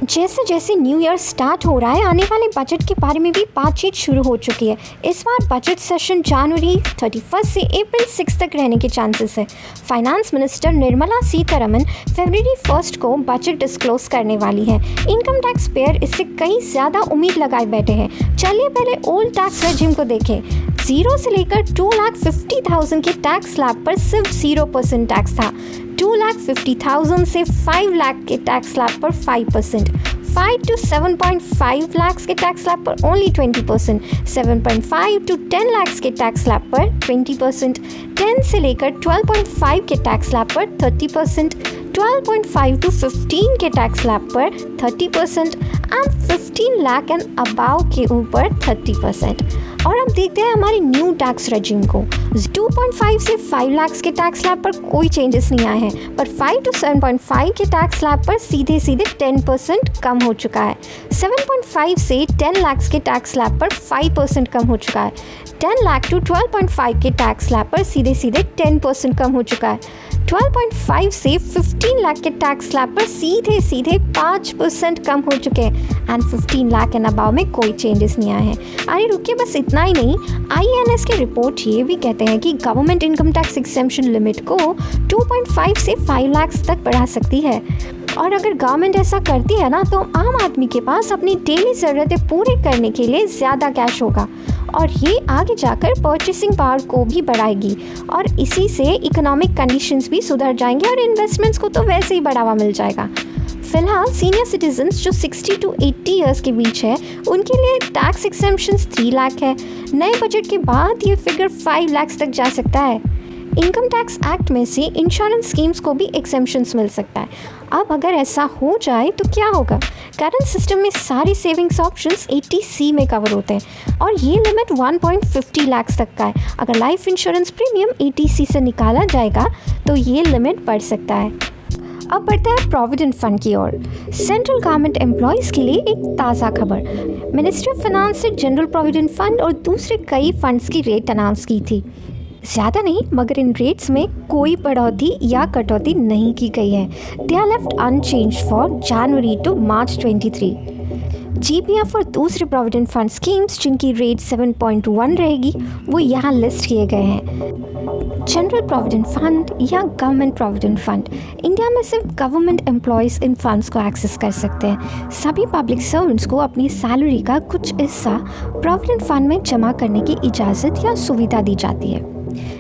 जैसे जैसे new year start हो रहा है, आने वाले बजट के बारे में भी बातचीत शुरू हो चुकी है। इस बार बजट सेशन जनवरी 31 से अप्रैल 6 तक रहने के चांसेस है। फाइनेंस मिनिस्टर निर्मला सीतारमन फरवरी 1 को बजट डिस्क्लोज करने वाली है। इनकम टैक्स पेयर इससे कई ज़्यादा उम्मीद लगाए बैठे हैं। चलिए पहले ओल्ड टैक्स रेजिम को देखें। 0 से लेकर 2,50,000 के टैक्स स्लैब पर सिर्फ 0% टैक्स था। 2,50,000 से 5 लाख के टैक्स स्लैब पर 5%, 5 to 7.5 lakhs के टैक्स स्लैब पर ओनली 20%, 7.5 to 10 lakhs के टैक्स स्लैब पर 20%, 10 से लेकर 12.5 के टैक्स स्लैब पर 30%, 12.5 to 15 के टैक्स स्लैब पर 30% एंड 15 लाख एंड अबाव के ऊपर 30%। और अब देखते हैं हमारे न्यू टैक्स रेजिम को। 2.5 से 5 लाख के टैक्स स्लैब पर कोई चेंजेस नहीं आए हैं, पर 5 to 7.5 के टैक्स स्लैब पर सीधे 10% कम हो चुका है। 7.5 से 10 लाख के टैक्स स्लैब पर 5% कम हो चुका है। 10 लाख टू 12.5 के टैक्स स्लैब पर सीधे 10% कम हो चुका है। 12.5 से 15 लाख के टैक्स स्लैब पर सीधे 5% कम हो चुके हैं एंड 15 लाख एंड अबाव में कोई चेंजेस नहीं आए हैं। अरे रुकिए, बस इतना ही नहीं, IANS के रिपोर्ट ये भी कहते हैं कि government income tax exemption limit को 2.5 से 5 लाख तक बढ़ा सकती है। और अगर गवर्नमेंट ऐसा करती है ना, तो आम आदमी के पास अपनी डेली ज़रूरतें पूरी करने के लिए ज़्यादा कैश होगा और ये आगे जाकर परचेसिंग पावर को भी बढ़ाएगी और इसी से इकोनॉमिक कंडीशंस भी सुधर जाएंगे और इन्वेस्टमेंट्स को तो वैसे ही बढ़ावा मिल जाएगा। फिलहाल सीनियर सिटीजन्स जो 60 to 80 ईयर्स के बीच है, उनके लिए टैक्स एक्सेम्पशंस 3 लाख है। नए बजट के बाद ये फिगर 5 लाख तक जा सकता है। इनकम टैक्स एक्ट में से इंश्योरेंस स्कीम्स को भी एक्सेम्पशंस मिल सकता है। अब अगर ऐसा हो जाए तो क्या होगा? करंट सिस्टम में सारे सेविंग्स ऑप्शंस 80C में कवर होते हैं और ये लिमिट 1.50 लाख तक का है। अगर लाइफ इंश्योरेंस प्रीमियम 80C से निकाला जाएगा तो ये लिमिट बढ़ सकता है। अब बढ़ते हैं प्रोविडेंट फंड की ओर। सेंट्रल गवर्नमेंट एम्प्लॉयज़ के लिए एक ताज़ा खबर। मिनिस्ट्री ऑफ फाइनेंस ने जनरल प्रोविडेंट फंड और दूसरे कई फंड्स की रेट अनाउंस की थी। ज़्यादा नहीं, मगर इन रेट्स में कोई बढ़ोतरी या कटौती नहीं की गई है। They are left unchanged for January to March 23। GPF और दूसरे प्रोविडेंट फंड स्कीम्स जिनकी रेट 7.1 रहेगी वो यहाँ लिस्ट किए गए हैं। जनरल प्रोविडेंट फंड या गवर्नमेंट प्रोविडेंट फंड, इंडिया में सिर्फ गवर्नमेंट एम्प्लॉयज़ इन फंड्स को एक्सेस कर सकते हैं। सभी पब्लिक सर्वेंट्स को अपनी सैलरी का कुछ हिस्सा प्रोविडेंट फंड में जमा करने की इजाज़त या सुविधा दी जाती है,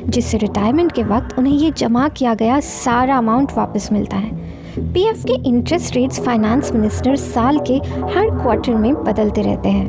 जिससे रिटायरमेंट के वक्त उन्हें ये जमा किया गया सारा अमाउंट वापस मिलता है। PF के इंटरेस्ट रेट्स फाइनेंस मिनिस्टर साल के हर क्वार्टर में बदलते रहते हैं।